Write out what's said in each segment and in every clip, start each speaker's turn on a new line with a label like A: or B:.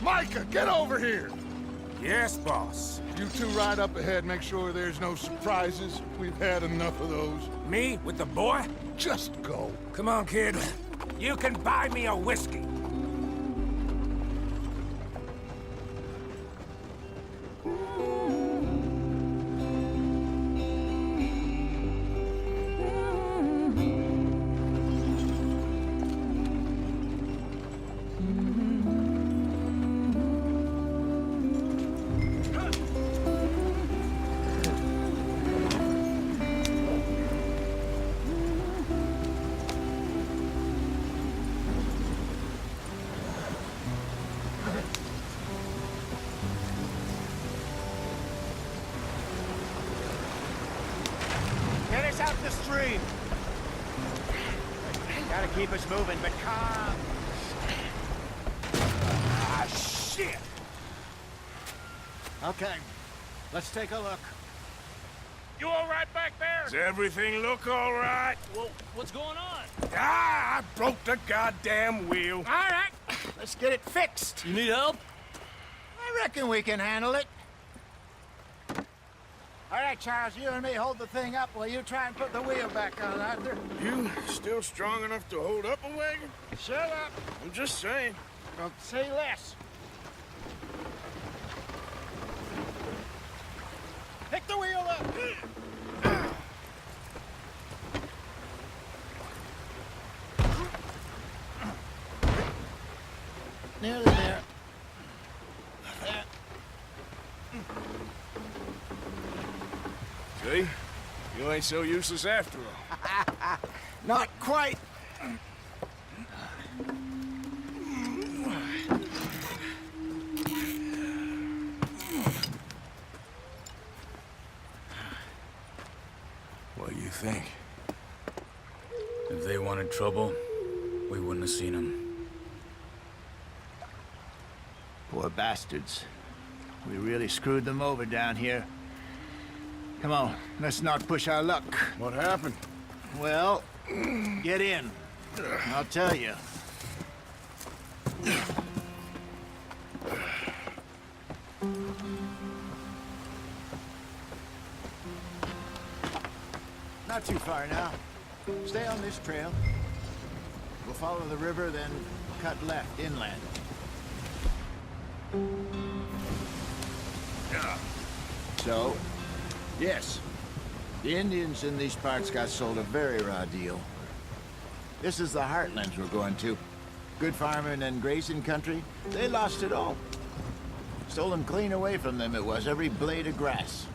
A: Micah, get over here!
B: Yes, boss.
A: You two ride up ahead, make sure there's no surprises. We've had enough of those.
B: Me with the boy?
A: Just go.
B: Come on, kid. You can buy me a whiskey.
C: Get us out the stream. Gotta keep us moving, but calm.
B: Ah, shit!
C: Okay, let's take a look.
D: You all right back there?
B: Does everything look all right?
D: Well, what's going on?
B: Ah, I broke the goddamn wheel.
C: All right, let's get it fixed.
D: You need help?
C: I reckon we can handle it. All right, Charles, you and me hold the thing up while you try and put the wheel back on, Arthur.
E: You still strong enough to hold up a wagon?
C: Shut up.
E: I'm just saying.
C: Don't say less. Pick the wheel up. Nearly there. There.
E: See? You ain't so useless after all.
C: Not quite.
E: What do you think?
F: If they wanted trouble, we wouldn't have seen them.
C: Poor bastards. We really screwed them over down here. Come on, let's not push our luck.
E: What happened?
C: Well, get in. I'll tell you. Not too far now. Stay on this trail. We'll follow the river, then cut left inland. So, yes, the Indians in these parts got sold a very raw deal. This is the heartlands we're going to. Good farming and grazing country, they lost it all. Stolen clean away from them it was, every blade of grass.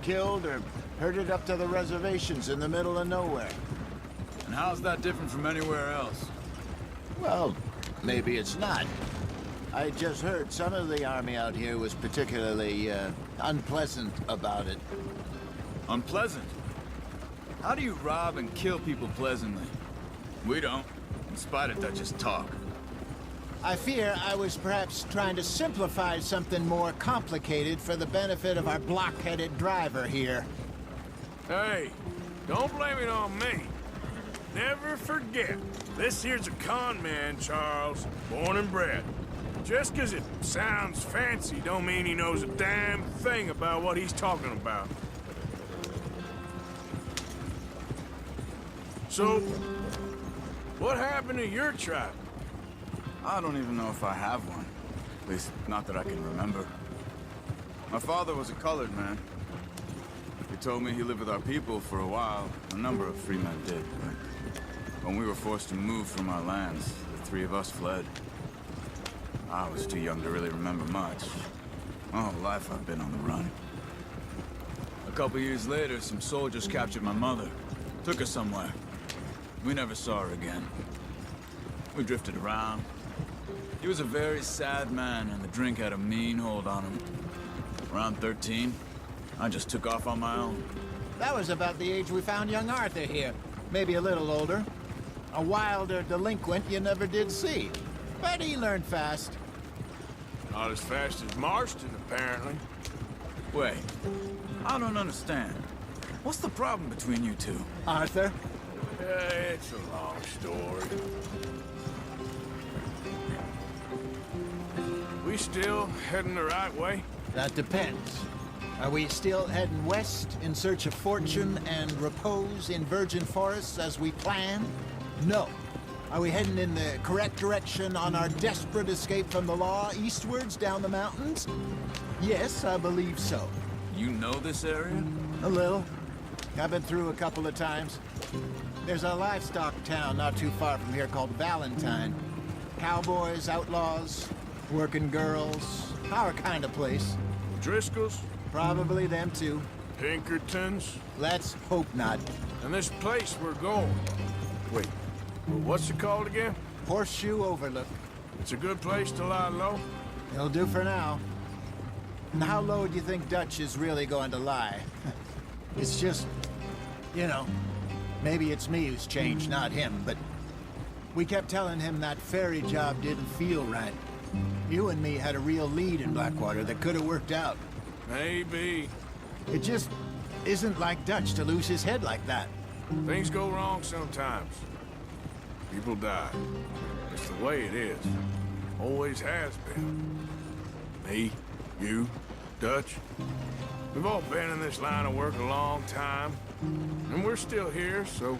C: Killed or herded up to the reservations in the middle of nowhere.
F: And how's that different from anywhere else?
C: Well, maybe it's not. I just heard some of the army out here was particularly, unpleasant about it.
F: Unpleasant? How do you rob and kill people pleasantly? We don't, in spite of Dutch's talk.
C: I fear I was perhaps trying to simplify something more complicated for the benefit of our block-headed driver here.
E: Hey, don't blame it on me. Never forget, this here's a con man, Charles, born and bred. Just 'cause it sounds fancy don't mean he knows a damn thing about what he's talking about. So, what happened to your tribe?
F: I don't even know if I have one. At least, not that I can remember. My father was a colored man. He told me he lived with our people for a while. A number of free men did, but when we were forced to move from our lands, the three of us fled. I was too young to really remember much. My whole life I've been on the run. A couple years later, some soldiers captured my mother. Took her somewhere. We never saw her again. We drifted around. He was a very sad man, and the drink had a mean hold on him. Around 13, I just took off on my own.
C: That was about the age we found young Arthur here. Maybe a little older. A wilder delinquent you never did see. But he learned fast.
E: Not as fast as Marston, apparently.
F: Wait, I don't understand. What's the problem between you two?
C: Arthur?
E: It's a long story. We We still heading the right way?
C: That depends. Are we still heading west in search of fortune and repose in virgin forests as we planned? No. Are we heading in the correct direction on our desperate escape from the law eastwards down the mountains? Yes, I believe so.
F: You know this area?
C: A little. I've been through a couple of times. There's a livestock town not too far from here called Valentine. Cowboys, outlaws, working girls, our kind of place.
E: Driscoll's?
C: Probably them too.
E: Pinkertons?
C: Let's hope not.
E: And this place we're going. Wait, what's it called again?
C: Horseshoe Overlook.
E: It's a good place to lie low?
C: It'll do for now. And how low do you think Dutch is really going to lie? It's just, you know, maybe it's me who's changed, not him, but we kept telling him that ferry job didn't feel right. You and me had a real lead in Blackwater that could have worked out.
E: Maybe.
C: It just isn't like Dutch to lose his head like that.
E: Things go wrong sometimes. People die. It's the way it is. Always has been. Me, you, Dutch. We've all been in this line of work a long time. And we're still here, so...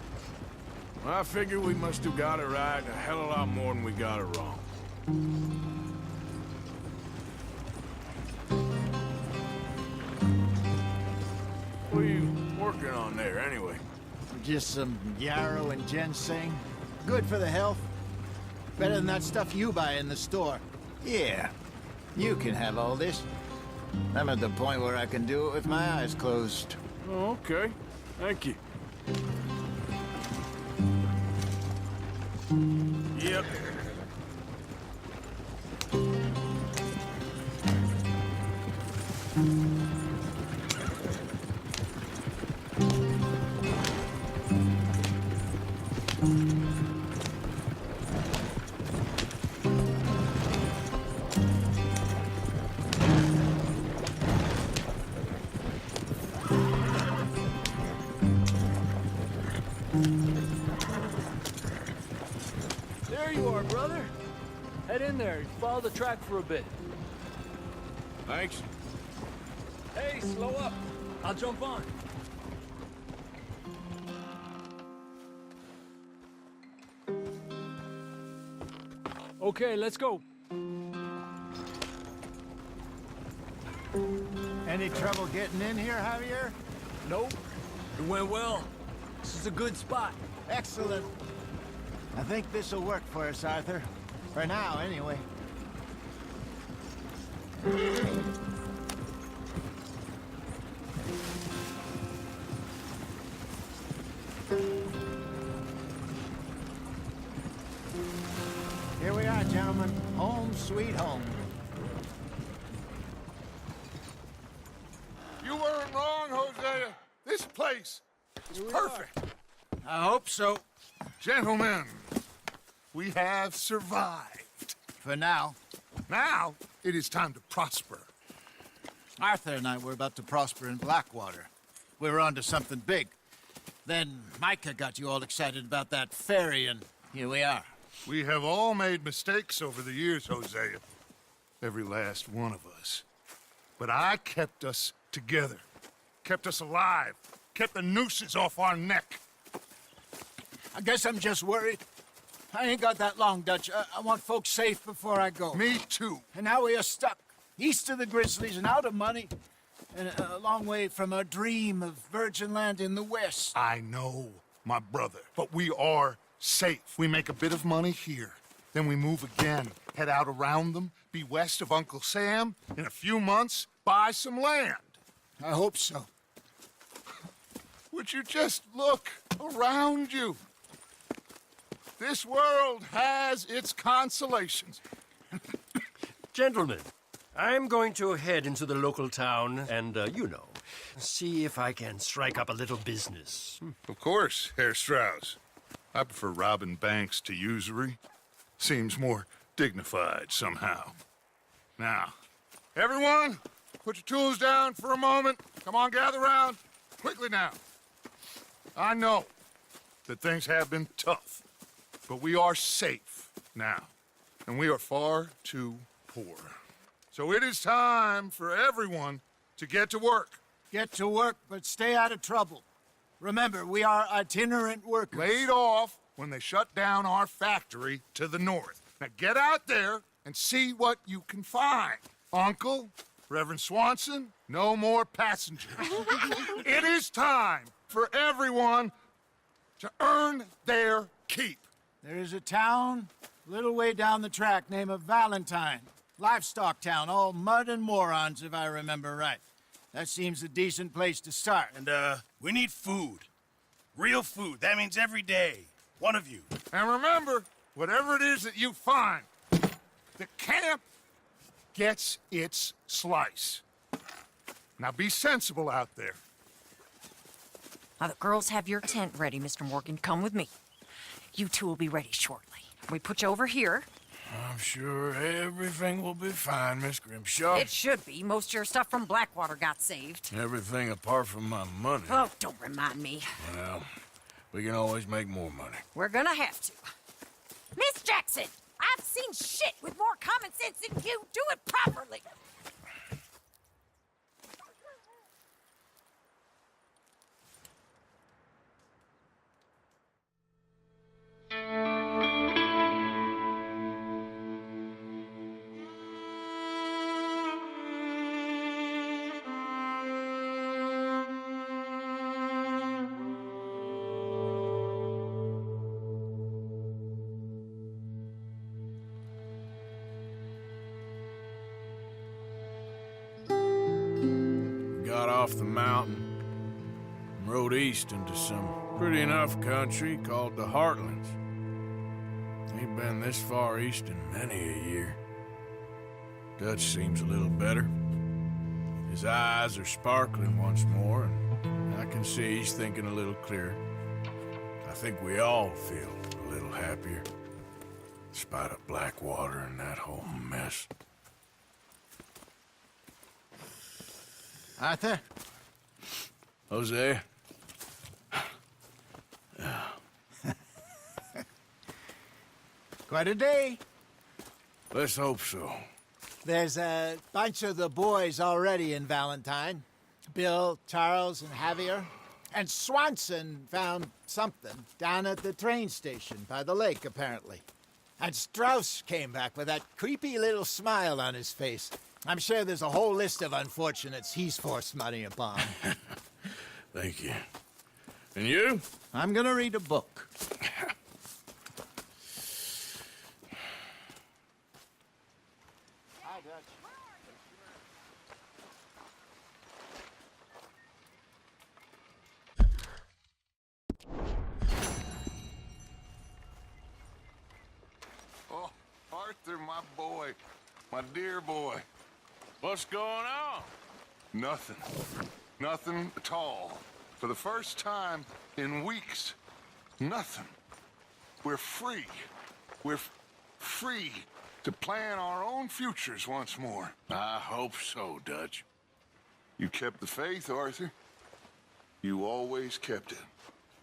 E: I figure we must have got it right a hell of a lot more than we got it wrong. What are you working on there, anyway?
C: Just some yarrow and ginseng. Good for the health. Better than that stuff you buy in the store. Yeah, you can have all this. I'm at the point where I can do it with my eyes closed.
E: Oh, okay. Thank you. Yep.
D: There you are, brother. Head in there. Follow the track for a bit.
E: Thanks.
D: Hey, slow up. I'll jump on. Okay, let's go.
C: Any trouble getting in here, Javier?
D: Nope. It went well. This is a good spot.
C: Excellent. I think this'll work for us, Arthur. For now, anyway. Here we are, gentlemen. Home sweet home.
A: You weren't wrong, Hosea. This place is perfect.
C: I hope so.
A: Gentlemen, we have survived.
C: For now.
A: Now, it is time to prosper.
C: Arthur and I were about to prosper in Blackwater. We were onto something big. Then Micah got you all excited about that ferry, and here we are.
A: We have all made mistakes over the years, Hosea. Every last one of us. But I kept us together. Kept us alive. Kept the nooses off our neck.
C: I guess I'm just worried. I ain't got that long, Dutch. I want folks safe before I go.
A: Me too.
C: And now we are stuck, east of the Grizzlies and out of money, and a long way from our dream of virgin land in the west.
A: I know, my brother. But we are safe. We make a bit of money here. Then we move again. Head out around them. Be west of Uncle Sam. In a few months, buy some land.
C: I hope so.
A: Would you just look around you? This world has its consolations.
G: Gentlemen, I'm going to head into the local town and, you know, see if I can strike up a little business.
A: Of course, Herr Strauss. I prefer robbing banks to usury. Seems more dignified somehow. Now, everyone, put your tools down for a moment. Come on, gather round. Quickly now. I know that things have been tough, but we are safe now, and we are far too poor. So it is time for everyone to get to work.
C: Get to work, but stay out of trouble. Remember, we are itinerant workers.
A: Laid off when they shut down our factory to the north. Now get out there and see what you can find. Uncle, Reverend Swanson, no more passengers. It is time for everyone to earn their keep.
C: There is a town a little way down the track named Valentine. Livestock town, all mud and morons, if I remember right. That seems a decent place to start.
B: And, we need food. Real food. That means every day. One of you.
A: And remember, whatever it is that you find, the camp gets its slice. Now be sensible out there.
H: Now, the girls have your tent ready, Mr. Morgan. Come with me. You two will be ready shortly. We put you over here.
E: I'm sure everything will be fine, Miss Grimshaw.
H: It should be. Most of your stuff from Blackwater got saved.
E: Everything apart from my money.
H: Oh, don't remind me.
E: Well, we can always make more money.
H: We're gonna have to. Miss Jackson, I've seen shit with more common sense than you. Do it properly.
E: Got off the mountain and rode east into some pretty enough country called the Heartlands. Ain't been this far east in many a year. Dutch seems a little better. His eyes are sparkling once more, and I can see he's thinking a little clearer. I think we all feel a little happier, in spite of Blackwater and that whole mess.
C: Arthur?
E: Jose?
C: Quite a day.
E: Let's hope so.
C: There's a bunch of the boys already in Valentine. Bill, Charles, and Javier. And Swanson found something down at the train station by the lake, apparently. And Strauss came back with that creepy little smile on his face. I'm sure there's a whole list of unfortunates he's forced money upon.
E: Thank you. And you?
C: I'm gonna read a book. Hi, Dutch.
A: Oh, Arthur, my boy. My dear boy.
E: What's going on?
A: Nothing. Nothing at all. For the first time in weeks. Nothing. We're free. We're free to plan our own futures once more.
E: I hope so, Dutch.
A: You kept the faith, Arthur. You always kept it.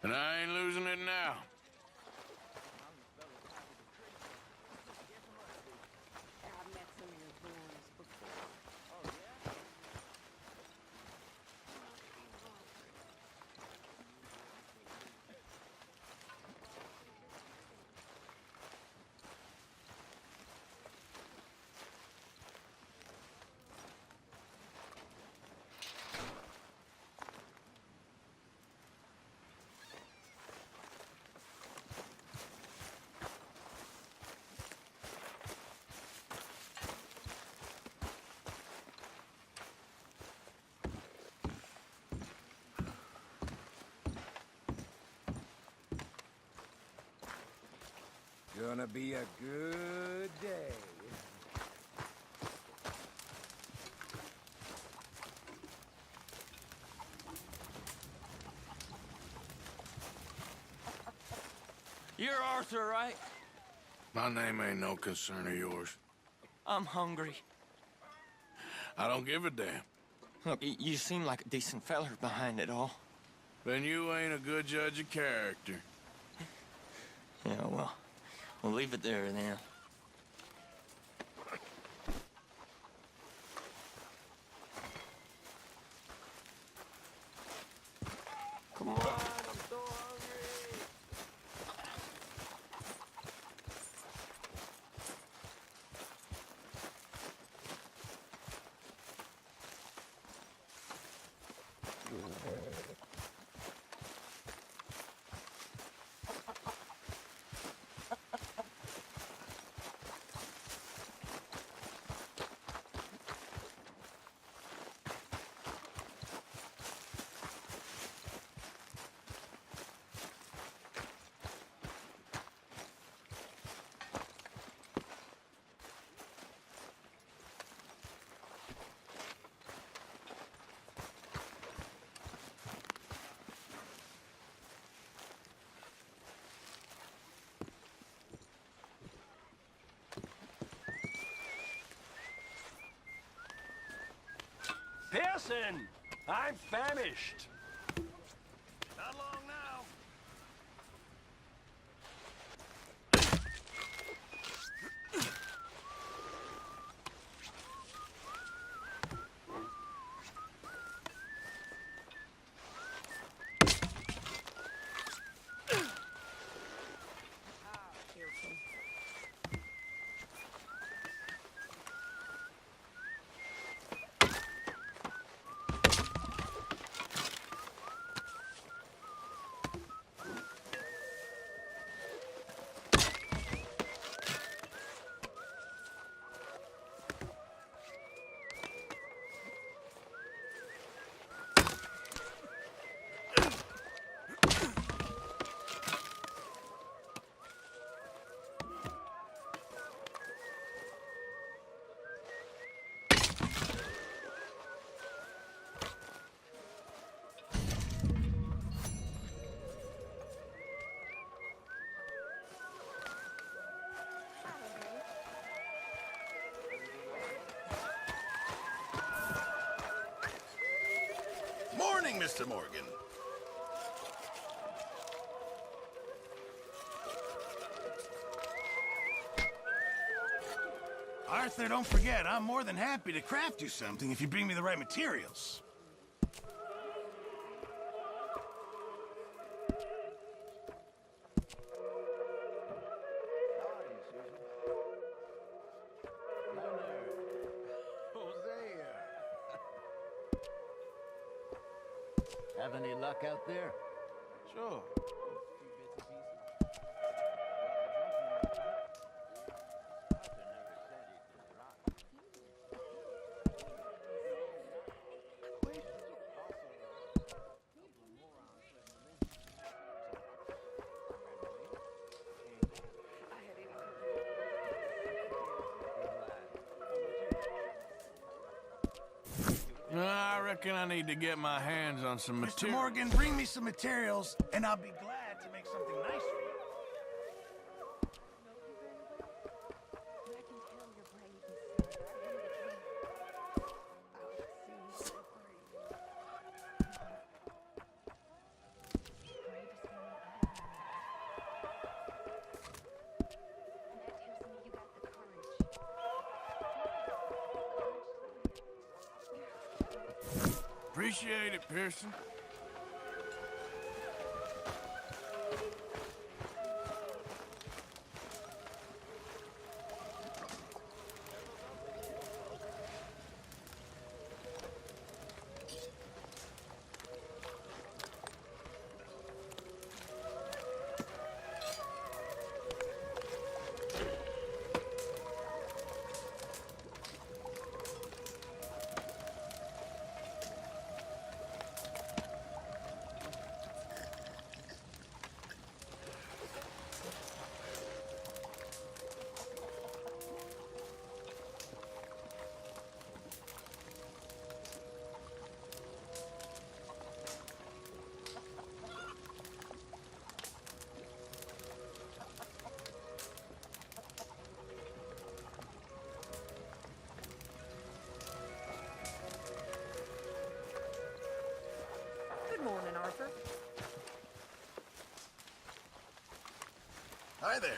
E: And I ain't losing it now.
B: Gonna be a good day.
I: You're Arthur, right?
E: My name ain't no concern of yours.
I: I'm hungry.
E: I don't give a damn.
I: Look, you seem like a decent feller behind it all.
E: Then you ain't a good judge of character.
I: Yeah, well, we'll leave it there then.
G: Come on, I'm so hungry. Pearson, I'm famished.
B: Not long now.
J: Morning, Mr. Morgan.
B: Arthur, don't forget, I'm more than happy to craft you something if you bring me the right materials.
C: Have any luck out there?
B: Sure.
E: I reckon I need to get my hands on some
B: Mr.
E: material.
B: Morgan, bring me some materials, and I'll be glad to make something nice for you.
E: Appreciate it, Pearson.
H: Good morning, Arthur.
J: Hi there.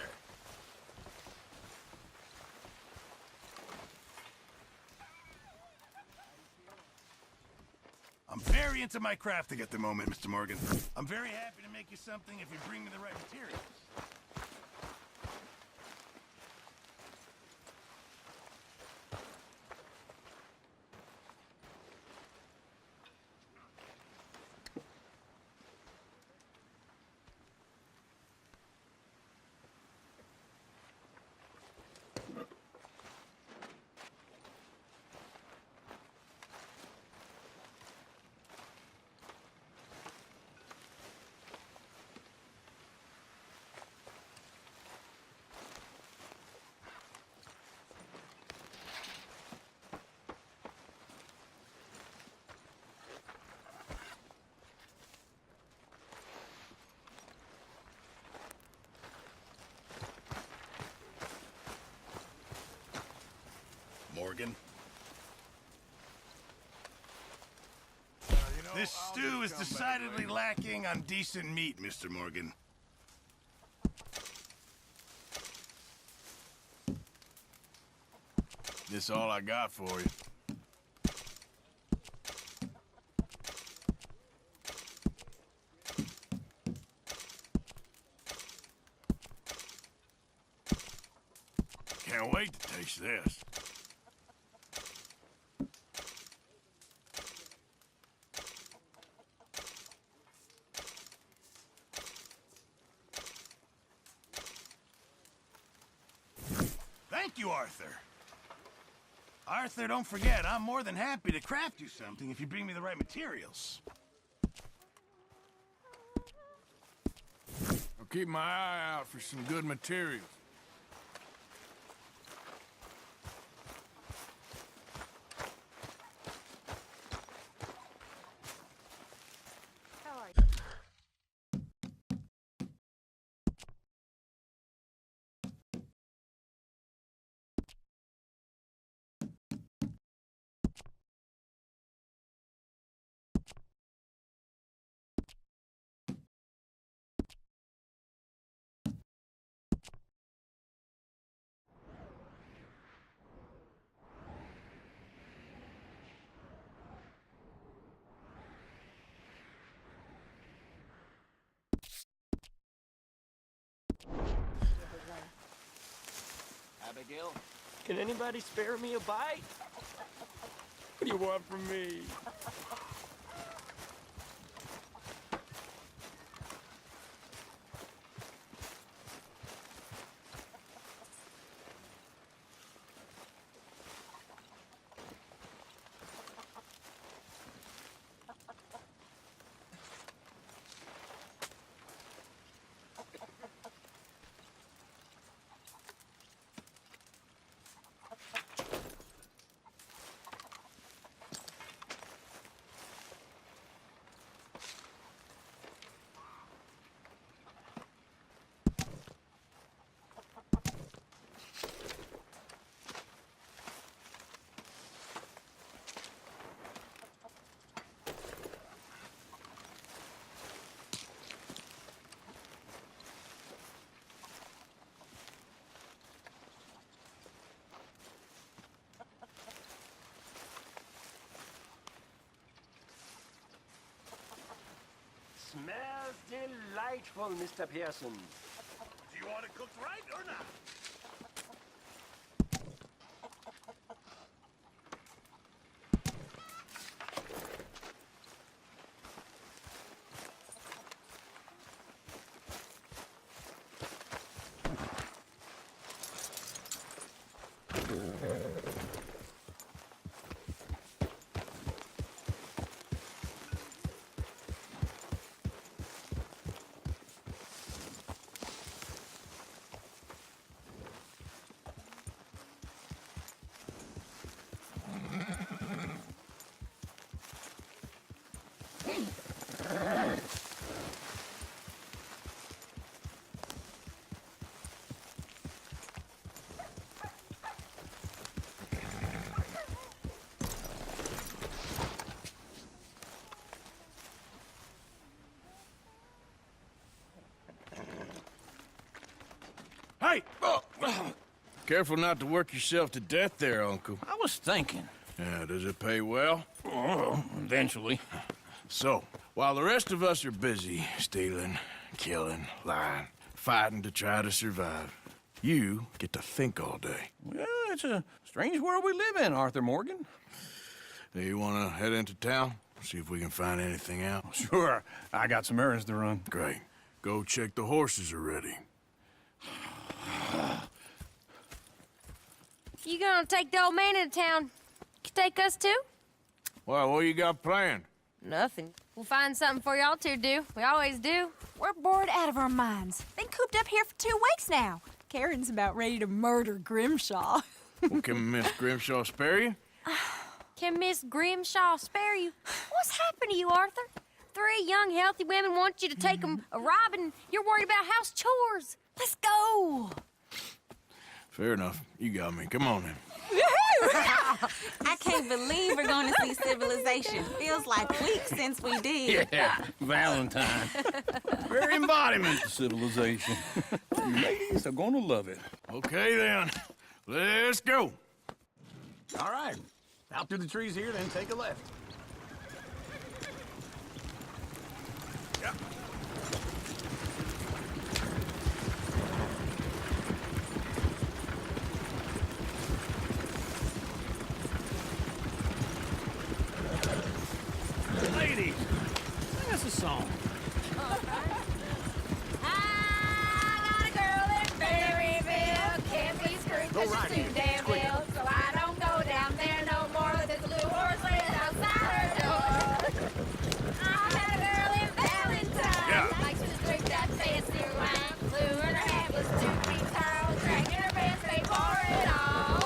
B: I'm very into my crafting at the moment, Mr. Morgan. I'm very happy to make you something if you bring me the right materials. Morgan. This stew is decidedly lacking on decent meat, Mr. Morgan. This all I got for you. Can't wait to taste this. Thank you, Arthur. Arthur, don't forget, I'm more than happy to craft you something if you bring me the right materials.
E: I'll keep my eye out for some good materials.
I: Abigail?
D: Can anybody spare me a bite? What do you want from me? Smells delightful, Mr. Pearson.
B: Do you want it cooked right or not?
E: Hey! Careful not to work yourself to death there, Uncle.
B: I was thinking.
E: Yeah, does it pay well? Eventually. So, while the rest of us are busy stealing, killing, lying, fighting to try to survive, you get to think all day.
J: Well, it's a strange world we live in, Arthur Morgan.
E: Do you want to head into town? See if we can find anything out?
J: Sure, I got some errands to run.
E: Great. Go check the horses are ready.
K: You gonna take the old man into town? Take us too?
E: Well, what you got planned?
K: Nothing. We'll find something for y'all to do. We always do.
H: We're bored out of our minds. Been cooped up here for 2 weeks now. Karen's about ready to murder Grimshaw.
E: Well, can Miss Grimshaw spare you?
K: Can Miss Grimshaw spare you? What's happened to you, Arthur? 3 young, healthy women want you to take them a robbing. You're worried about house chores. Let's go.
E: Fair enough. You got me. Come on then.
L: I can't believe we're going to see civilization. Feels like weeks since we did.
J: Yeah, Valentine. Very embodiment of civilization. You ladies are gonna love it.
E: Okay then. Let's go.
J: All right. Out through the trees here, then take a left. Ladies, sing us a song.
K: I got a girl in Berryville. Can't be screwed 'cause she's too damn ill. So I don't go down there no more. There's a blue horse laying outside her door. I had a girl in Valentine. Likes to drink that fancy wine. Blue and her hat was 2 feet tall. Dragging her pants, they pour it all.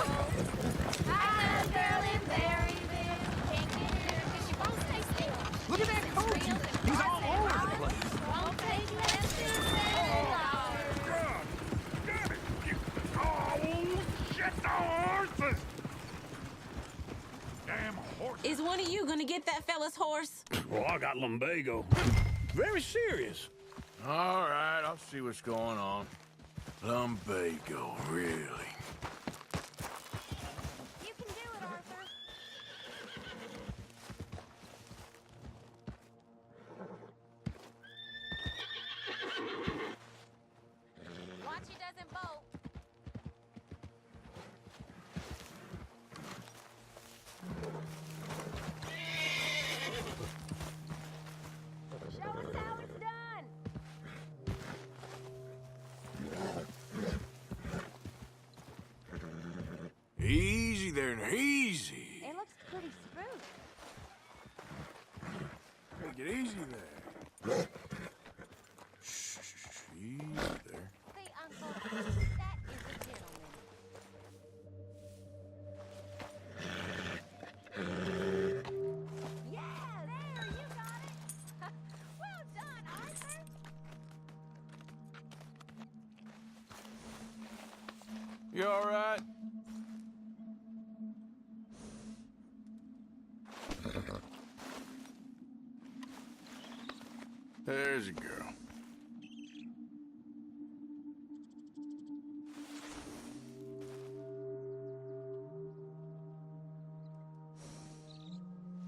K: I had a girl in Berryville. Can't get her 'cause she won't stay still.
J: Look at that coach. He's all over the place.
K: Won't take less than $7.
A: Damn it! Oh, shit, the horses! Damn horses!
L: Is one of you going to get that fella's horse?
J: Well, I got lumbago. Very serious.
E: All right, I'll see what's going on. Lumbago, really?
K: You can do it, Arthur. Watch he doesn't bolt. Show us how it's done.
E: Easy there, easy.
K: It looks pretty smooth.
E: Take it easy there. Shh, easy there.
K: See, Uncle, that is a gentleman. Yeah, there, you got it. Well done, Arthur.
E: You all right? There's a girl.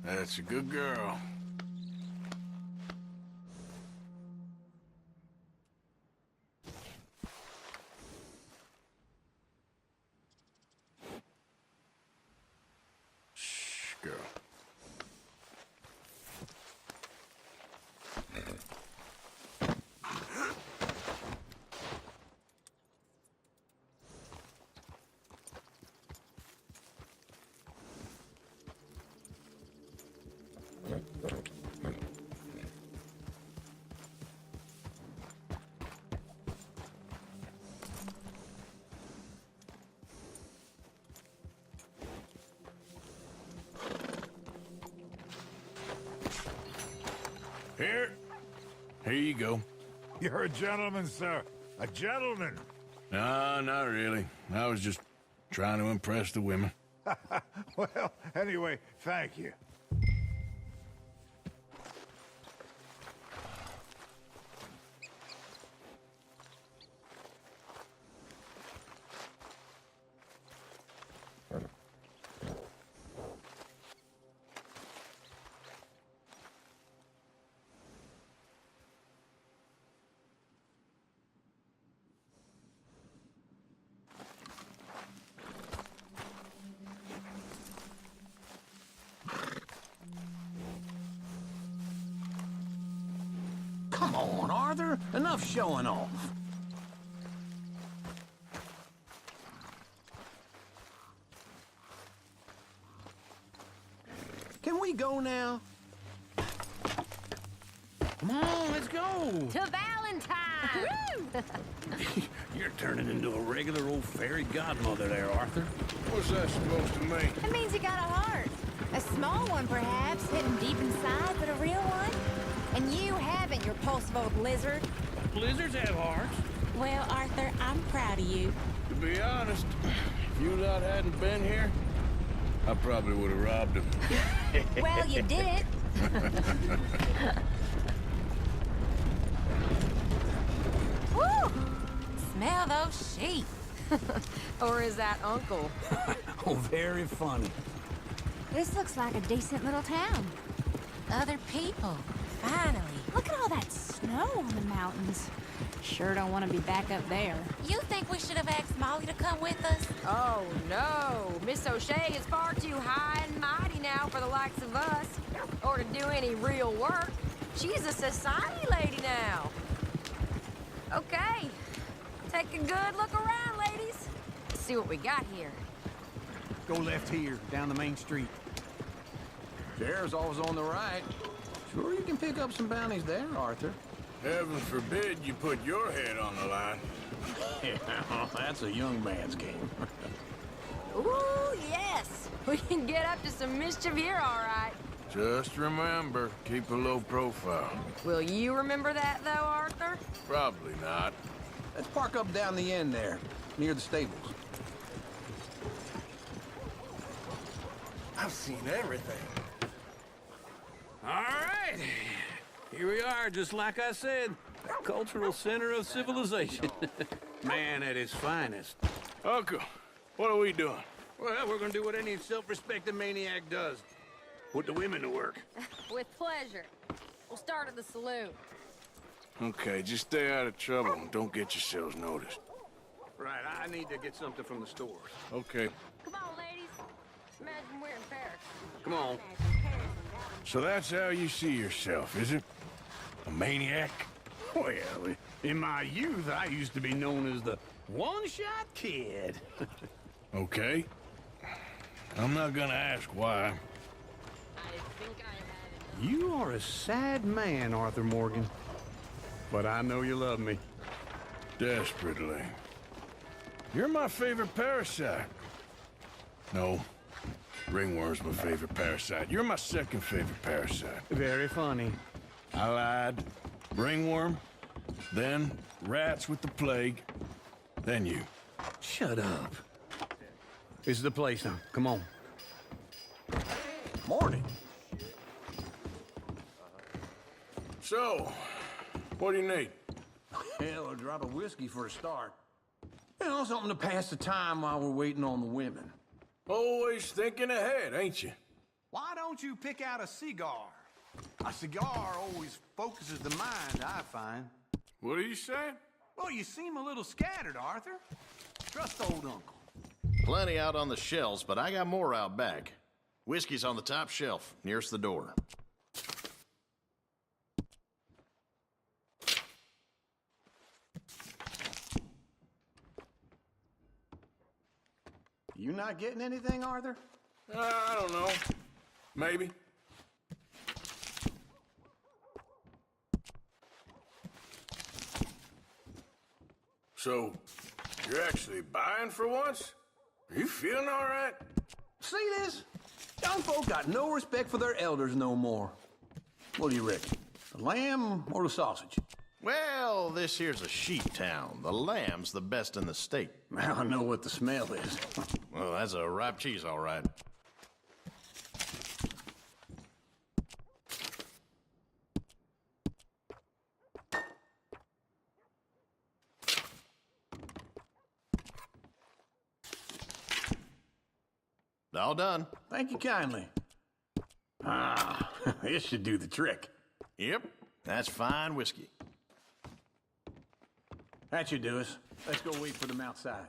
E: That's a good girl. Shh, girl. Here you go.
A: You're a gentleman, sir. A gentleman.
E: No, not really. I was just trying to impress the women.
A: Well, anyway, thank you.
J: Arthur. Enough showing off. Can we go now? Come on, let's go.
K: To Valentine!
J: You're turning into a regular old fairy godmother there, Arthur.
E: What's that supposed to mean?
K: It means you got a heart. A small one, perhaps, hidden deep inside, but a real one. And you haven't, you repulsive old lizard.
J: Blizzards have hearts.
L: Well, Arthur, I'm proud of you.
E: To be honest, if you lot hadn't been here, I probably would have robbed him.
K: Well, you did it. Woo! Smell those sheep. Or is that Uncle?
J: Oh, very funny.
K: This looks like a decent little town. Other people. Finally. Look at all that snow on the mountains. Sure don't want to be back up there.
L: You think we should have asked Molly to come with us?
K: Oh, no. Miss O'Shea is far too high and mighty now for the likes of us. Or to do any real work. She's a society lady now. Okay. Take a good look around, ladies. Let's see what we got here.
M: Go left here, down the main street. Sheriff's always on the right. Sure you can pick up some bounties there, Arthur.
E: Heaven forbid you put your head on the line.
M: Yeah, that's a young man's game.
K: Ooh, yes. We can get up to some mischief here, all right.
E: Just remember, keep a low profile.
K: Will you remember that, though, Arthur?
E: Probably not.
M: Let's park up down the end there, near the stables.
E: I've seen everything.
J: All right. Here we are, just like I said. The cultural center of civilization. Man at his finest.
E: Uncle, what are we doing?
J: Well, we're gonna do what any self-respecting maniac does. Put the women to work.
K: With pleasure. We'll start at the saloon.
E: Okay, just stay out of trouble and don't get yourselves noticed.
J: Right, I need to get something from the stores.
E: Okay.
K: Come on, ladies. Imagine we're in Paris.
J: Come on.
E: So that's how you see yourself, is it? A maniac?
J: Well, in my youth, I used to be known as the one-shot kid.
E: Okay. I'm not gonna ask why.
M: You are a sad man, Arthur Morgan. But I know you love me.
E: Desperately. You're my favorite parasite. No. Ringworm's my favorite parasite. You're my second favorite parasite.
M: Very funny.
E: I lied. Ringworm, then rats with the plague, then you.
M: Shut up. This is the place now. Come on. Morning.
E: So, what do you need?
M: Hell, a drop of whiskey for a start. You know, something to pass the time while we're waiting on the women.
E: Always thinking ahead, ain't you?
B: Why don't you pick out a cigar? A cigar always focuses the mind, I find.
E: What are you saying?
B: Well, you seem a little scattered, Arthur. Trust old Uncle.
N: Plenty out on the shelves, but I got more out back. Whiskey's on the top shelf, nearest the door.
M: You not getting anything, Arthur?
E: I don't know. Maybe. So, you're actually buying for once? Are you feeling all right?
M: See this? Young folk got no respect for their elders no more. What do you reckon? The lamb or the sausage?
N: Well, this here's a sheep town. The lamb's the best in the state.
M: I know what the smell is.
N: Well, that's a ripe cheese, all right. All done.
M: Thank you kindly. Ah, this should do the trick.
N: Yep, that's fine whiskey.
M: That should do us. Let's go wait for them outside.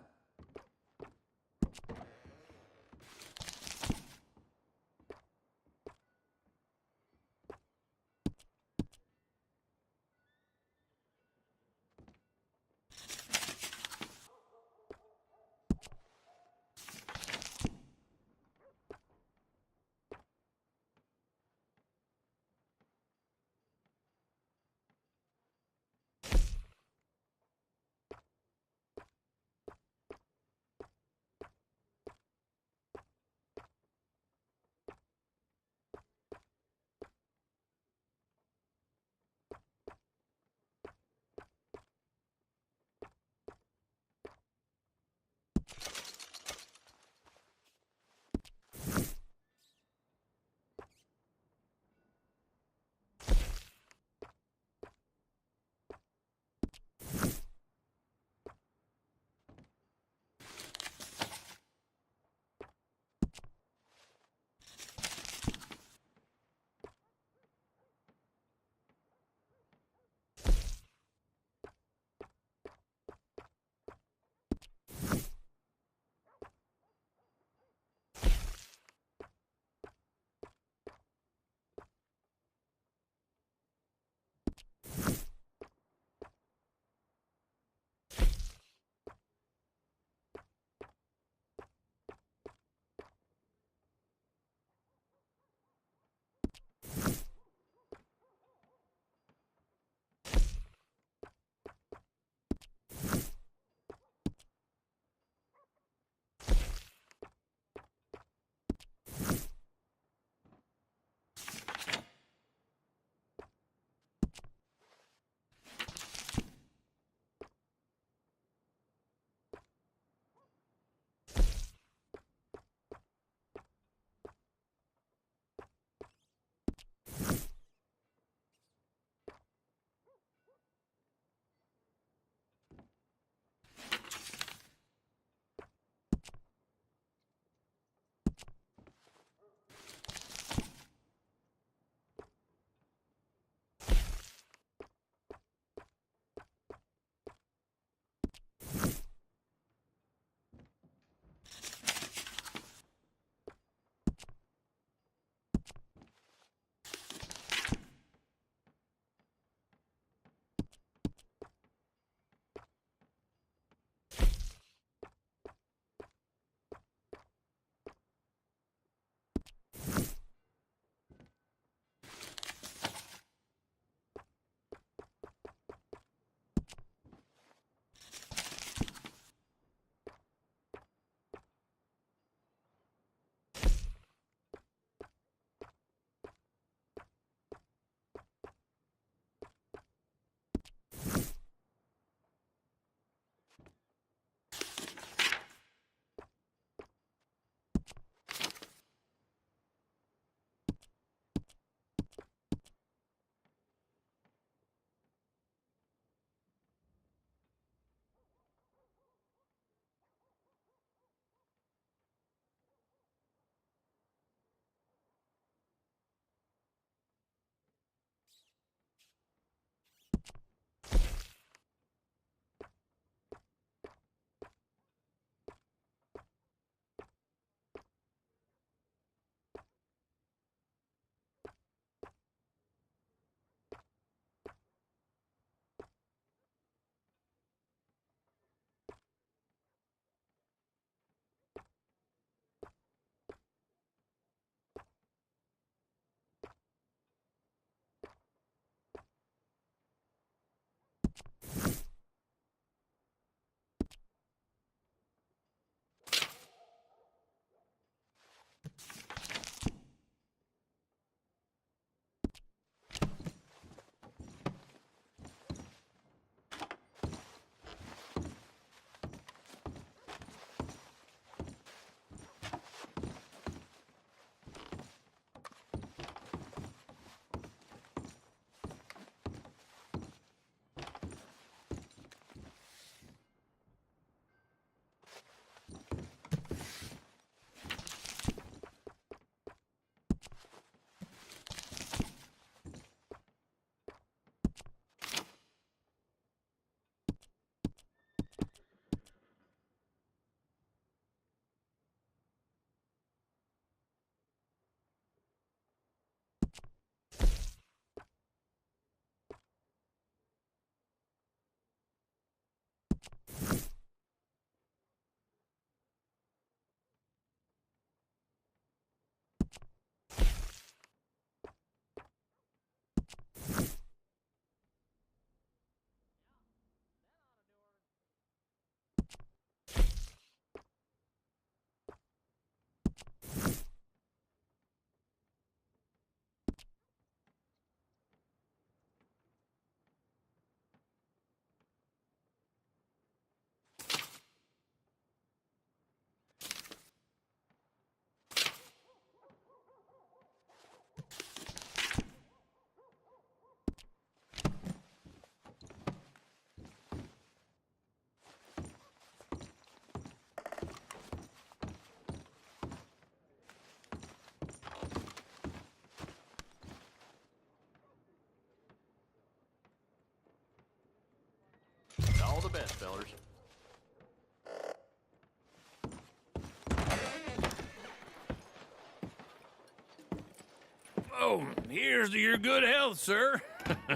J: So, here's to your good health, sir.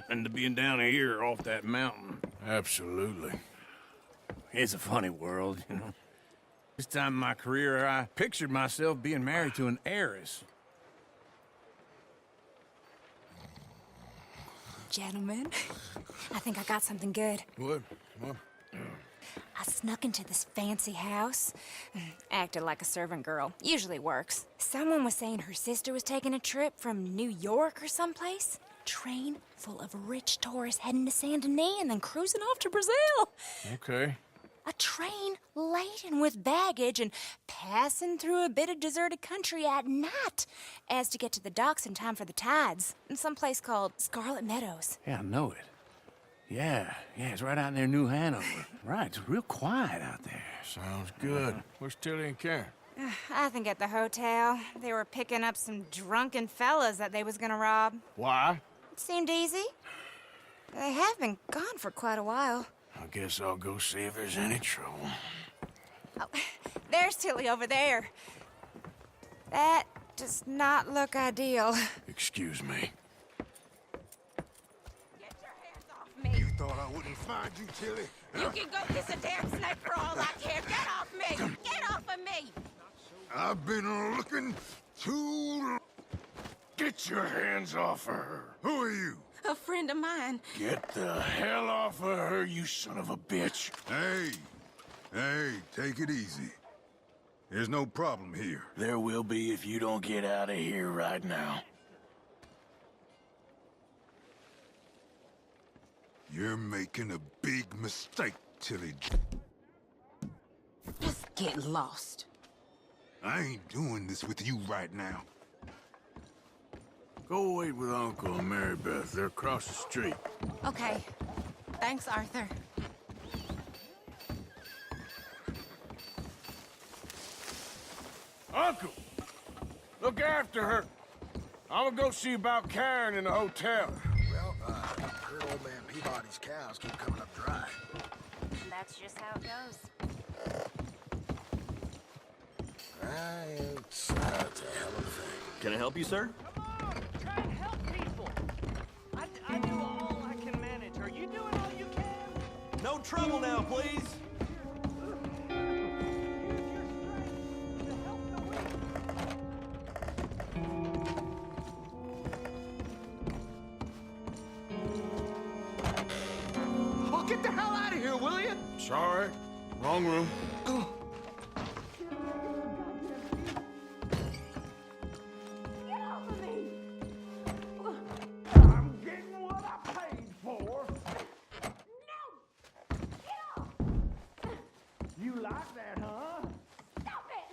J: And to being down here off that mountain.
E: Absolutely.
J: It's a funny world, you know. This time in my career, I pictured myself being married to an heiress.
K: Gentlemen, I think I got something good.
E: What?
K: I snuck into this fancy house. Acted like a servant girl. Usually works. Someone was saying her sister was taking a trip from New York or someplace. Train full of rich tourists heading to Saint Denis and then cruising off to Brazil.
E: Okay.
K: A train laden with baggage and passing through a bit of deserted country at night as to get to the docks in time for the tides in some place called Scarlet Meadows.
J: Yeah, I know it. Yeah, it's right out near New Hanover. Right, it's real quiet out there.
E: Sounds good. Where's Tilly and Karen?
K: I think at the hotel. They were picking up some drunken fellas that they was gonna rob.
E: Why?
K: It seemed easy. They have been gone for quite a while.
E: I guess I'll go see if there's any trouble.
K: Oh, there's Tilly over there. That does not look ideal.
E: Excuse me.
A: You thought I wouldn't find you, Tilly?
L: You can go kiss a damn snake for all I care. Get off me! Get off of me!
A: I've been looking too...
E: Get your hands off of her.
A: Who are you?
L: A friend of mine.
E: Get the hell off of her, you son of a bitch.
A: Hey, take it easy. There's no problem here.
E: There will be if you don't get out of here right now.
A: You're making a big mistake, Tilly.
L: Just get lost.
A: I ain't doing this with you right now.
E: Go wait with Uncle and Mary Beth. They're across the street.
L: Okay. Thanks, Arthur.
E: Uncle! Look after her. I'm gonna go see about Karen in the hotel.
O: Well, heard old man Peabody's cows keep coming up dry.
K: That's just how it goes.
O: It's a hell of a thing.
I: Can I help you, sir?
D: Come on, try and help people. I do all I can manage. Are you doing all you can?
I: No trouble now, please.
M: Oh, get the hell out of here, will you?
E: Sorry. Wrong room.
K: Get off of me!
E: I'm getting what I paid for.
K: No! Get off!
E: You like that, huh?
K: Stop it!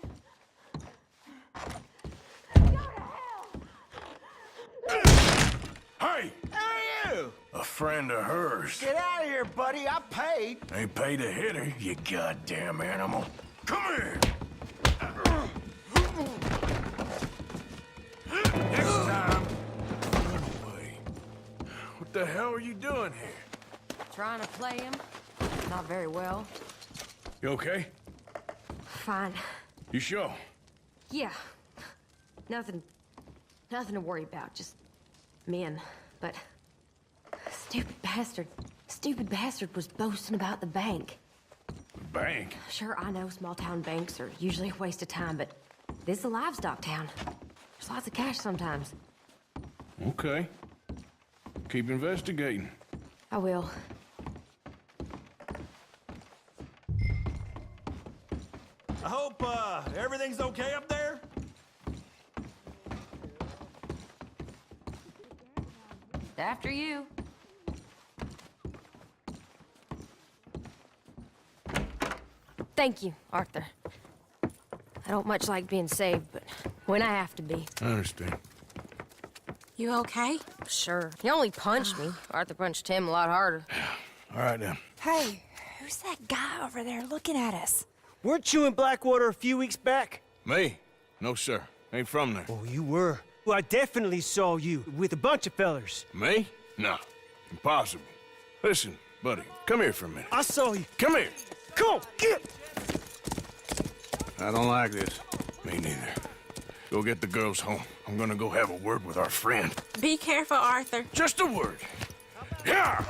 K: Go to hell!
E: Hey!
O: Who are you?
E: A friend of hers.
O: Get out of here, buddy. I paid.
E: Ain't paid to hit her, you goddamn animal. Come here! Next time, run away. What the hell are you doing here?
H: Trying to play him. Not very well.
E: You okay?
P: Fine.
E: You sure?
P: Yeah. Nothing to worry about. Just men. But stupid bastard was boasting about the bank.
E: The bank?
P: Sure, I know small town banks are usually a waste of time, but this is a livestock town. There's lots of cash sometimes.
E: Okay. Keep investigating.
P: I will.
I: I hope, everything's okay up there?
H: After you.
P: Thank you, Arthur. I don't much like being saved, but when I have to be.
E: I understand.
L: You okay?
P: Sure. He only punched me. Arthur punched him a lot harder.
E: All right, then.
K: Hey, who's that guy over there looking at us?
Q: Weren't you in Blackwater a few weeks back?
E: Me? No, sir. Ain't from there.
Q: Oh, you were. Well, I definitely saw you with a bunch of fellers.
E: Me? No. Impossible. Listen, buddy, come here for a minute.
Q: I saw you.
E: Come here.
Q: Come on, get!
E: I don't like this. Me neither. Go get the girls home. I'm gonna go have a word with our friend.
L: Be careful, Arthur.
E: Just a word. Yeah!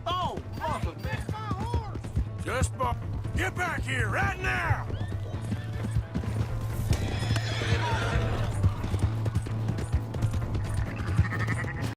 J: Oh, mother!
E: Just get back here right now!